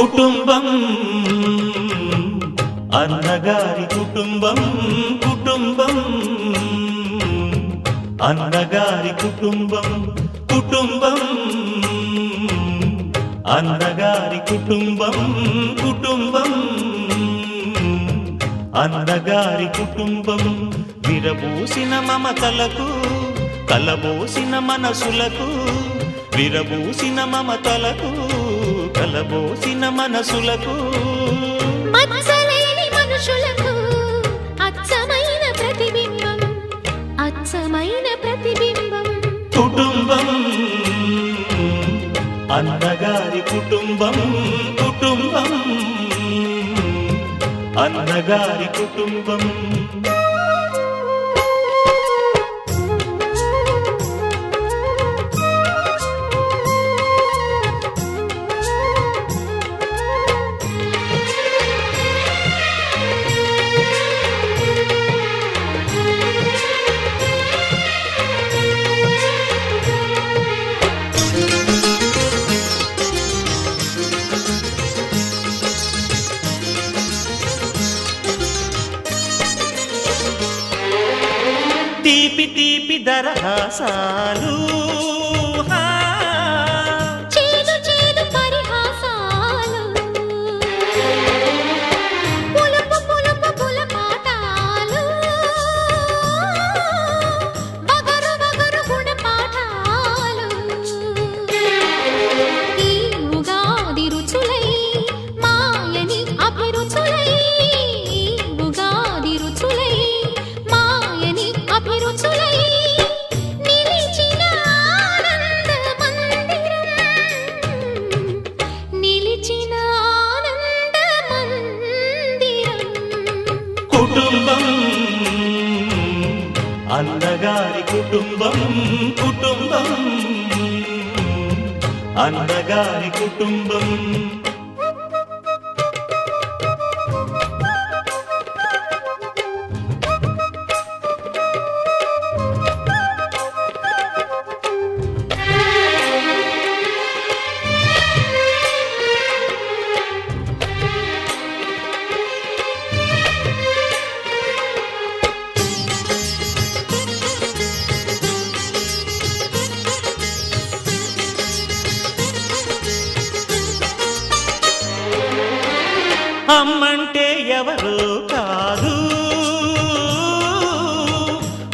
కుటుంబం అన్నగారి కుటుంబం కుటుంబం అన్నగారి కుటుంబం కుటుంబం అన్నగారి కుటుంబం కుటుంబం అన్నగారి కుటుంబం విరబూసిన మమతలకు కలబోసిన మనసులకు విరబూసిన మమతలకు కలబోసిన మనసులకు మత్సలేని మనుషులకు అచ్చమైన ప్రతిబింబం అచ్చమైన ప్రతిబింబం కుటుంబం అన్నగారి కుటుంబం కుటుంబం అన్నగారి కుటుంబం తీపి తీపి దరహాసాలు చేదు చేదు పరిహాసాలు పులుపు పులుపు పులపాటాలు బగరు బగరు గుణపాఠాలు ఈ ఉగాది రుచులై మాయని అభిరుచులై ఉగాది రుచులై అభిరుచులై నిలిచిన ఆనంద మందిరం నిలిచిన ఆనంద మందిరం కుటుంబం అన్నగారి కుటుంబం కుటుంబం అన్నగారి కుటుంబం అమ్మంటే ఎవరో కాదు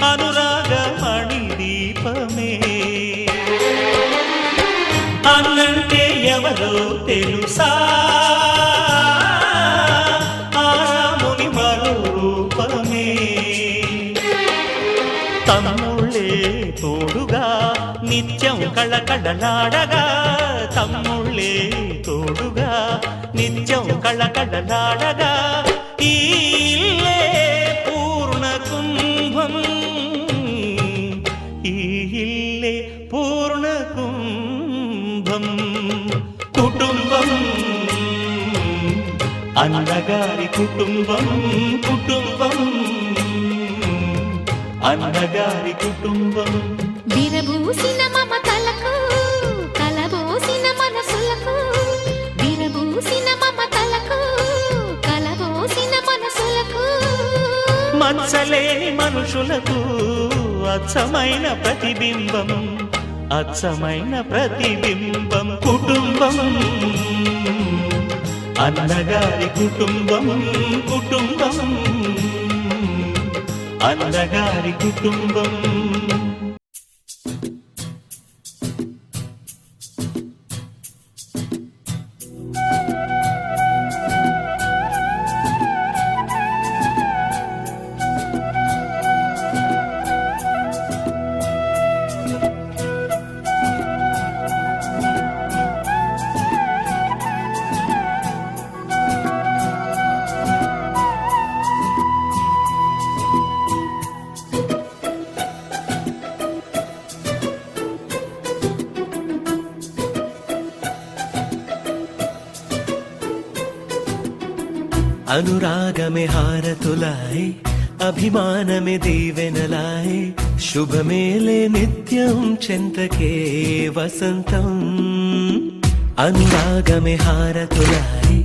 అనురాగమణి దీపమే అన్నంటే ఎవరో తెలుసా ఆరాముని మరో రూపమే తమ్ముళ్ళే తోడుగా నిత్యం కళకళలాడగా తమ్ముళ్ళే తోడుగా నిత్యం కళకళలాడగా ఈ ఇల్లే పూర్ణ కుంభం ఈ ఇల్లే పూర్ణ కుంభం కుటుంబం అన్నగారి కుటుంబం కుటుంబం అన్నగారి కుటుంబం విరబూసిన మమతలకు కలబోసిన మనసులకు విరబూసిన మమతలకు కలబోసిన మనసులకు మత్సలేని మనుషులకు అచ్చమైన ప్రతిబింబం అచ్చమైన ప్రతిబింబం కుటుంబం అన్నగారి కుటుంబం కుటుంబం అన్నగారి కుటుంబం అనురాగమే హారతులాయ్ అభిమానమే దీవెనలాయ్ శుభమేలే నిత్యం చెంతకే వసంతం అనురాగమే హారతులాయి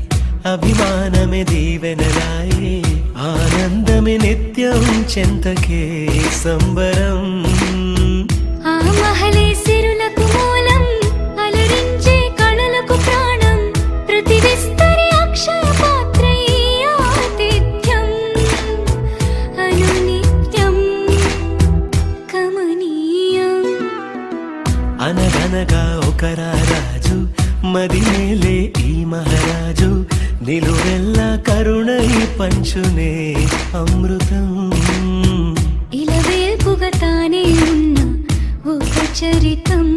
అభిమానమే దీవెనలాయి ఆనందమే నిత్యం చెంతకే సంబరం ఆ మహలే సిరులకు మూలం అలరించే కళలకు ప్రాణం ప్రతి విస్తరి అక్షయ పాత్రై ఆతిథ్యం అనునిత్యం కమనీయం అనగనగా ఒక రాజు మదిమేలే ఈ మహారాజు నిలువెల్లా కరుణై పంచునే అమృతం ఇలవేల్పుగా తానే ఉన్న ఒక చరితం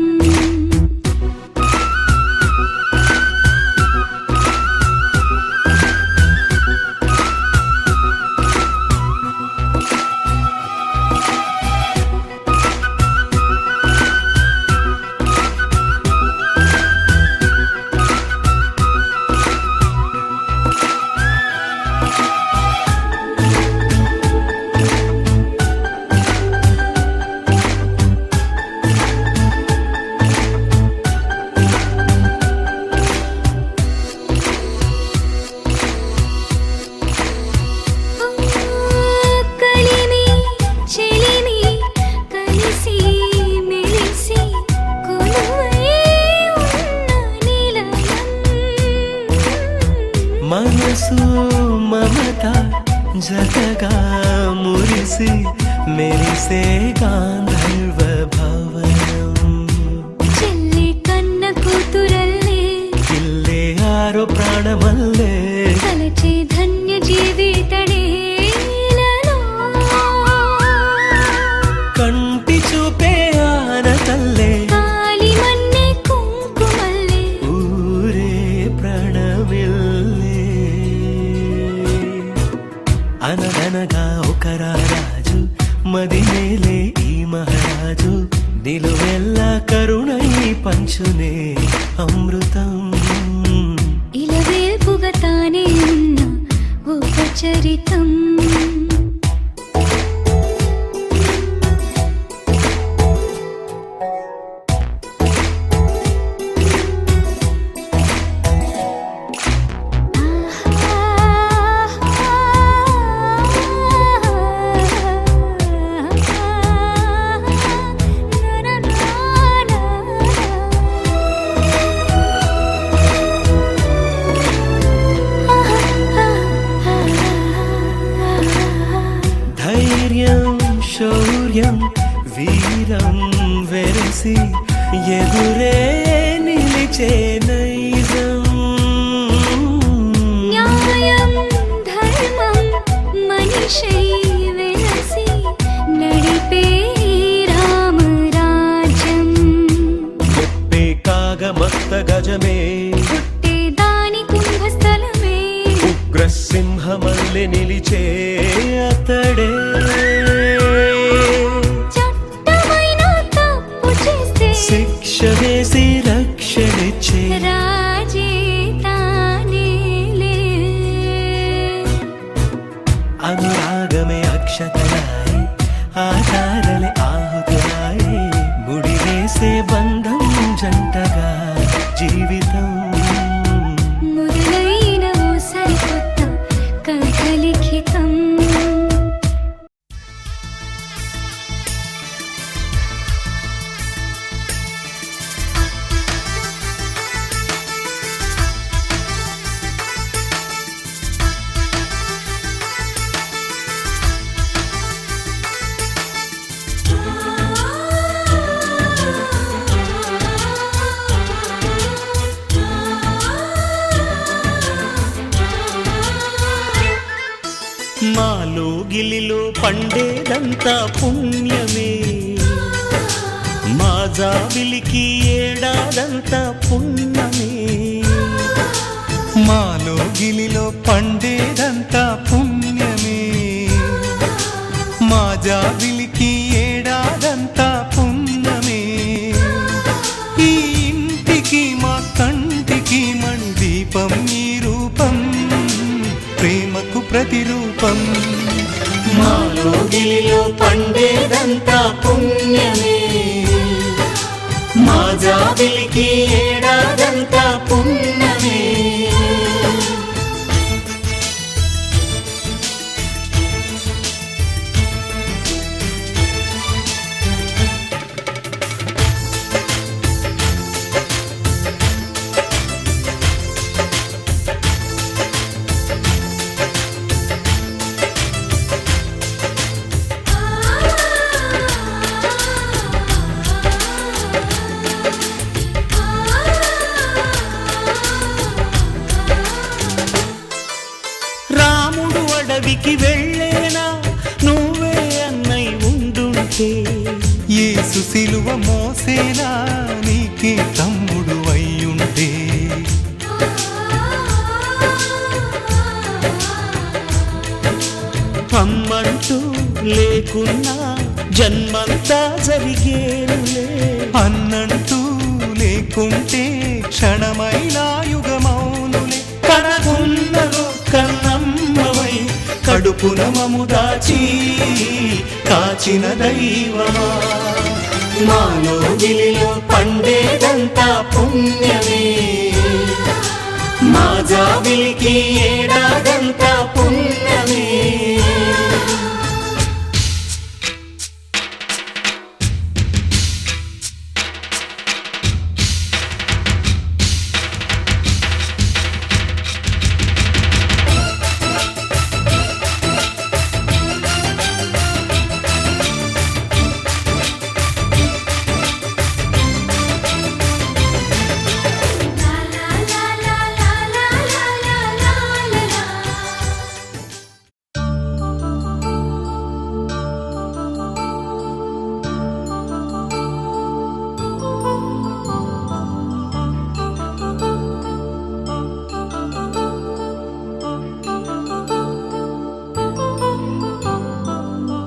మనసు మమత జతగా మురిసి మెరిసే గాంధర్వ భవనం చెల్లి కన్న కూతురల్లే ఇల్లే ఆరో ప్రాణమల్లే తలచే ధన్య జీవితడేలలో కంటి చూపే ఆనతల్లే కాలి మన్నే కుంకుమల్లే ఊరే ప్రాణమిల్లే అనగనగా ఒక రాజు మదిమేలే ఈ మహారాజు నిలువెల్లా కరుణై పంచునే అమృతం ఇలవేల్పుగా తానే ఉన్న ఒక చరితం ధైర్యం శౌర్యం వీరం వెరసి ఎదురే నిలిచే నైజం న్యాయం ధర్మం మనిషై వెలసి నడిపే రామరాజ్యం చెప్పే కాగమత్త గజమే పుట్టే దాని కుంభస్థలమే ఉగ్రసింహమల్లె నిలిచే అతడే చట్టమైన తప్పు చేస్తే శిక్ష వేసి రక్షణిచ్చే రాజే తానేలే అనురాగమే అక్షతలాయి ఆచారలే ఆహుతులాయి ముడి వేసే బంధం జంటగా జీవితం మొదలైన ఓ సరికొత్త కథ లిఖితం మాలో గిలిలో పండేదంతా పుణ్యమే మా జాబిలికి ఏడాదంతా పుణ్యమే మాలో గిలిలో పండేదంతా పుణ్యమే మా జాబిలికి ఏడాదంతా పుణ్యమే ఈ ఇంటికి మా కంటికి మణి దీపం ఈ రూపం ప్రేమకు ప్రతిరూపం మాలో గిలిలో పండేదంతా పుణ్యమే మా జాబిలికి ఏడాదంతా సిలువ మోసేలా నీకే తమ్ముడు అయ్యుంటే అమ్మంటూ లేకున్నా జన్మంతా జరిగేనులే. అన్నంటూ లేకుంటే క్షణమైనా యుగమౌనులే. కనకున్నలో కన్నమ్మవై కడుపున మము దాచి కాచిన దైవమా, మాలో గిలిలో పండేదంతా పుణ్యమే, మా జాబిలికి ఏడాదంతా పుణ్యమే.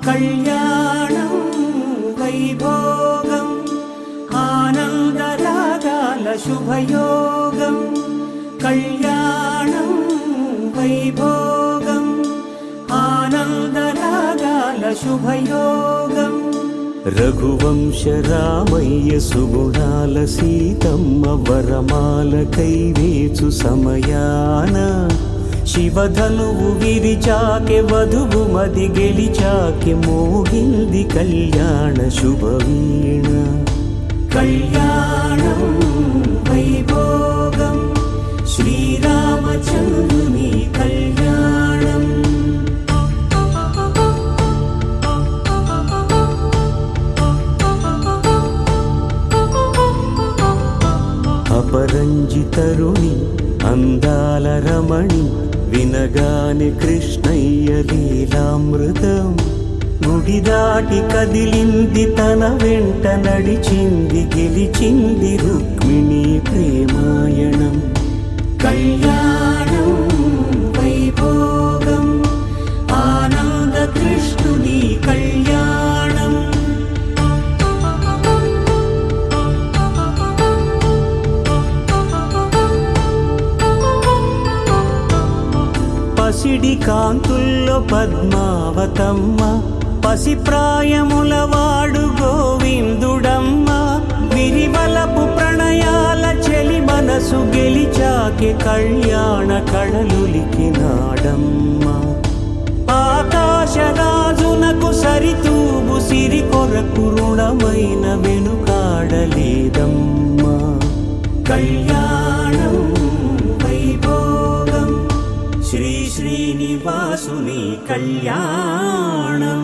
కళ్యాణం వైభోగం ఆనందరాగాల శుభయోగం. కళ్యాణం వైభోగం ఆనందరాగాల శుభయోగం. రఘువంశ రామయ్య సుగుణాల సీతమ్మ వరమాల కైవేచు సమయాన శివధనువు విరిచాకె వధువు మది గెలిచాకె మోగింది కళ్యాణ శుభవీణ. కళ్యాణం వైభోగం శ్రీరామచంద్రుని కళ్యాణం. అపరంజి తరుణి అందాల రమణి వినగాని కృష్ణయ్య లీలామృతం. గుడి దాటి కదిలింది తన వెంట నడిచింది గెలిచింది రుక్మిణి ప్రేమాయణం. కళ్యాణం వైభోగం ఆనంద కృష్ణుని కళ్యాణం. పసిడి కాంతుల్లో పద్మావతమ్మ పసిప్రాయముల వాడు గోవిందుడమ్మ. విరివలపు ప్రణయాల చెలి మనసు గెలిచాకె కళ్యాణ కళలులికినాడమ్మ. ఆకాశరాజునకు సరితూగు సిరి కొరకు రుణమైన వెనుకాడలేదమ్మ. కళ్యాణం వైభోగం శ్రీ శ్రీనివాసుని కళ్యాణం.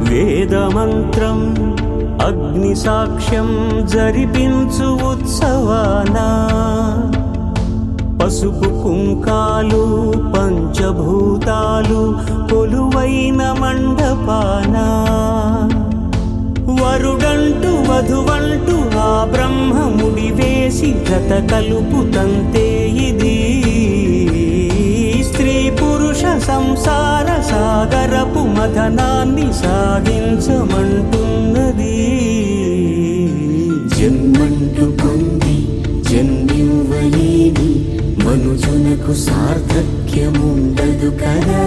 వేదమంత్రం అగ్ని సాక్ష్యం జరిపించు ఉత్సవానా పసుపు కుంకాలు పంచభూతాలు కొలువైన మండపాన. వరుడంటూ వధువంటూ ఆ బ్రహ్మముడి వేసి జత కలుపుతంతే ఇది. స్త్రీ పురుష సంసార సాగరపు మథనాన్ని సాగించమంటున్నది. జన్మంటూ పొంది జన్మివ్వలేని మనుజునకు సార్థక్యముండదు కదా.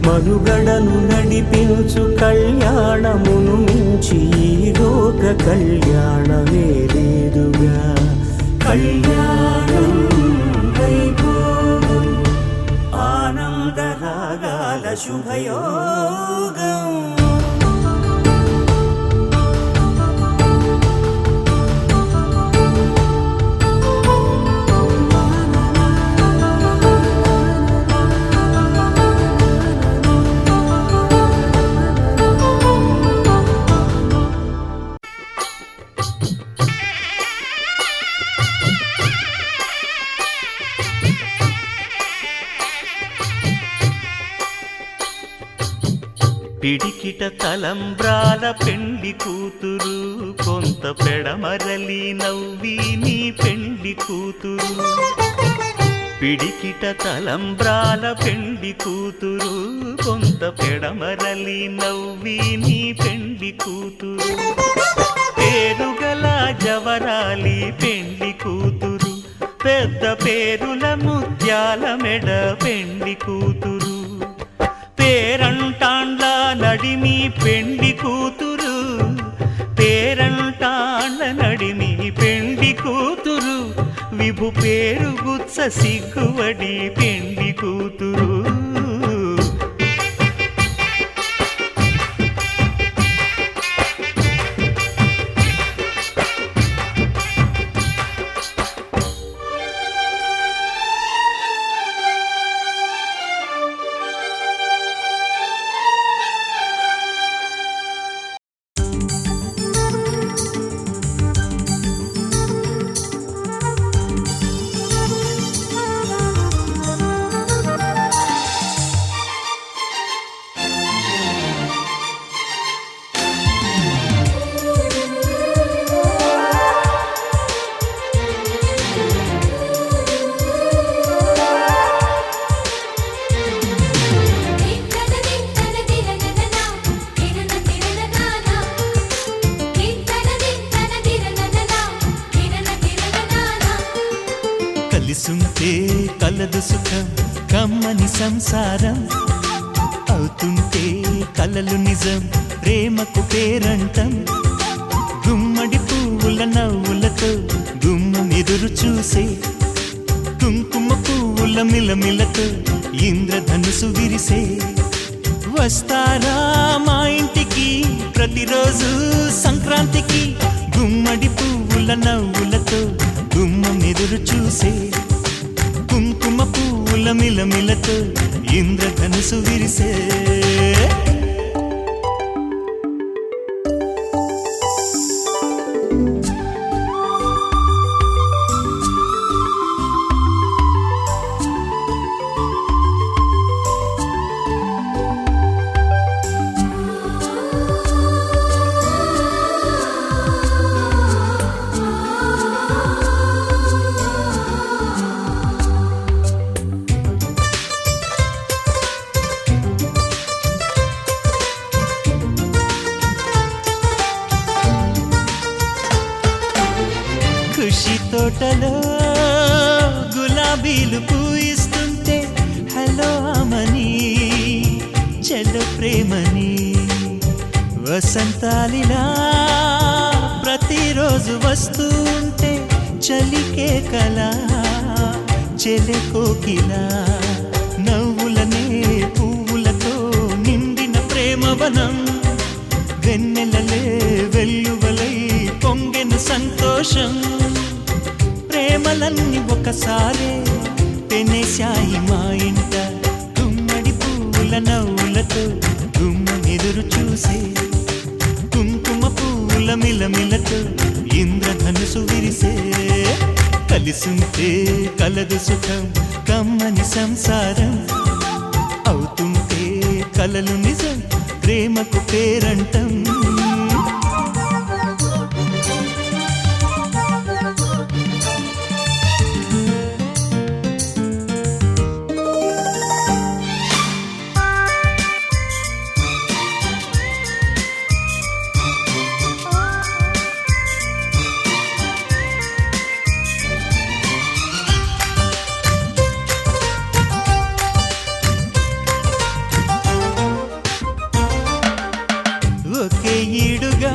మనుగడను నడిపించు కళ్యాణమును మించి ఈ లోక కళ్యాణమే లేదుగా. కళ్యాణం వైభోగం ఆనందరాగాల శుభయోగం. పిడికిట తలంబ్రాల పెండ్లి కూతురు కొంత పెడమరలి నవ్వి నీ పెండ్లి కూతురు పిడికిట తలంబ్రాల పెండ్లి కూతురు కొంత పెడమరలి నవ్వి నీ పెండ్లి కూతురు పేరుగల జవరాలి పెండ్లి కూతురు పెద్ద పేరుల ముత్యాల మెడ పెండ్లి కూతురు పేరంటాండ్ల నడిమి పెండ్లి కూతురు పేరంటాండ్ల నడిమి పెండ్లి కూతురు విభు పేరు గుత్స సిగ్గువడి పెండ్లి కూతురు కలిసుంటే కలదు సుఖం కమ్మని సంసారం అవుతుంటే కలలు నిజం ప్రేమకు పేరంటం గుమ్మడి పువ్వుల నవ్వులతో గుమ్మం ఎదురు చూసే కుంకుమ పువ్వుల మిలమిలతో ఇంద్రధనుసు విరిసే వస్తారా మా ఇంటికి ప్రతిరోజు సంక్రాంతికి గుమ్మడి పువ్వుల నవ్వులతో గుమ్మం ఎదురు చూసే కుంకుమ పువ్వుల మిలమిలతో ఇంద్రధనుసు విరిసే ఖుషి తోటలో గులాబీలు పూయిస్తుంటే హలో అమని చెల్లు ప్రేమని వసంతాలిలా ప్రతిరోజు వస్తుంటే చలికే కలా చెలె కోకిలా నవ్వులనే పువ్వులతో నిండిన ప్రేమవనం వెన్నెలలే వెల్లువలై పొంగెను సంతోషం ప్రేమలన్నీ ఒకసారే పెనేశాయి మా ఇంట గుమ్మడి పువ్వుల నవ్వులతో గుమ్మం ఎదురు చూసే కుంకుమ పువ్వుల మిలమిలతో ఇంద్రధనుసు విరిసే కలిసుంటే కలదు సుఖం కమ్మని సంసారం అవుతుంటే కలలు నిజం ప్రేమకు పేరంటం ఒకే ఈడుగా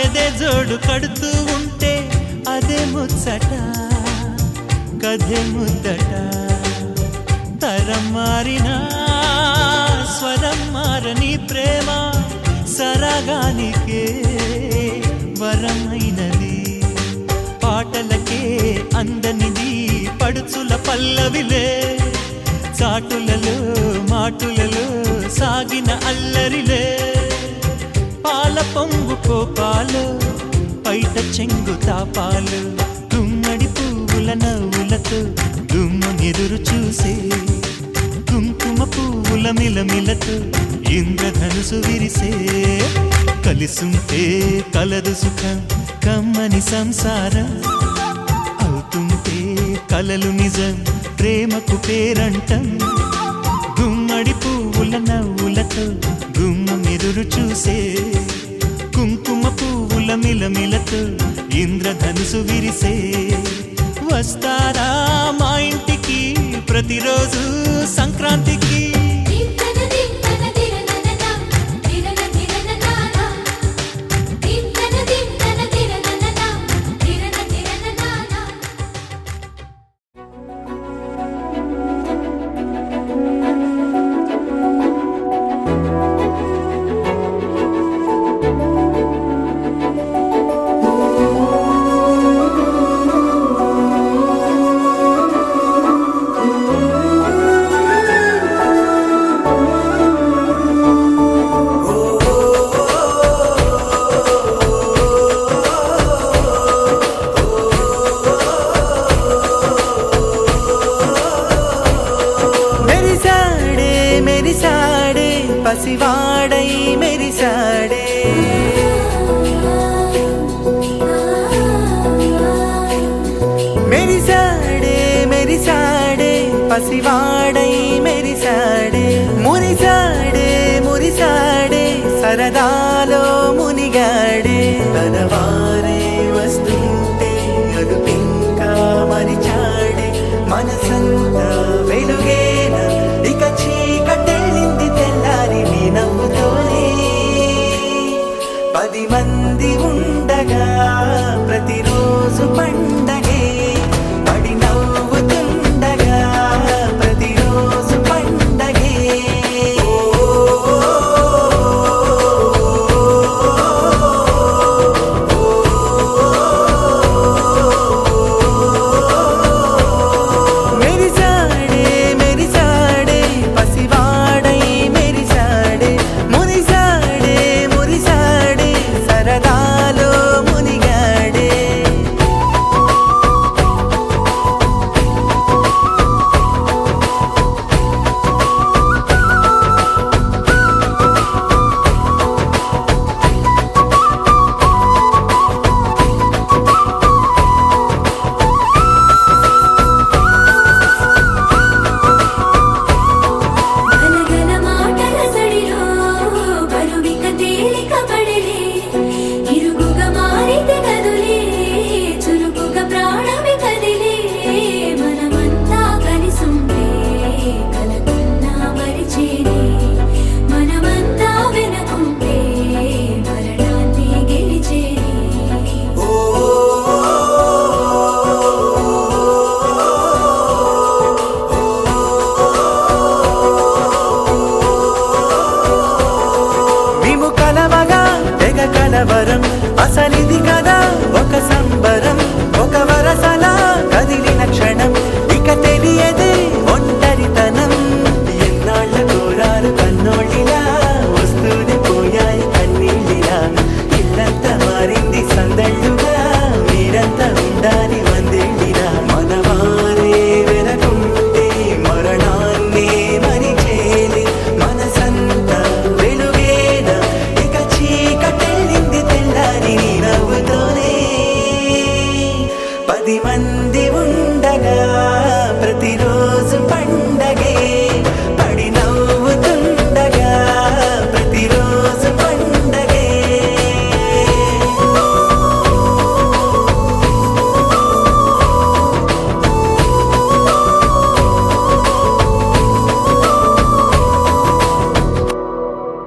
ఎదే జోడు కడుతూ ఉంటే అదే ముచ్చట కథే ముద్దట తరం మారినా స్వరం మారని ప్రేమ సరగానికే వరమైనది పాటలకే అందనిది పడుచుల పల్లవిలే చాటులలో మాటులలో సాగిన అల్లరిలే పాల పొంగు కోపాలు పైట చెంగు తాపాలు గుమ్మడి పువ్వుల నవ్వులతో గుమ్మం ఎదురు చూసే కుంకుమ పువ్వుల పువ్వుల మిలమిలతో ఇంద్రధనుసు విరిసే కలిసుంటే కలదు సుఖం కమ్మని సంసారం అవుతుంటే కలలు నిజం ప్రేమకు పేరంటం గుమ్మడి పువ్వుల నవ్వులతో గుమ్మ మెరురు చూసే కుంకుమ పువ్వుల మిలమిలతో ఇంద్రధనుసు విరిసే వస్తారా మా ఇంటికి ప్రతిరోజు సంక్రాంతికి మెరిసాడే పసివాడై మెరిసాడే మెరిసాడే మెరిసాడే పసివాడై మెరిసాడే మురిసాడే మురిసాడే సరదాలో మునిగాడే తనవారే వస్తుంటే అదుపింకా మరిచాడే మనసంతా వెలుగేన ఇక చీకటెళ్ళింది తెల్లారి నీ నవ్వుతోనే 10 మంది ఉండగా ప్రతిరోజు పండుగ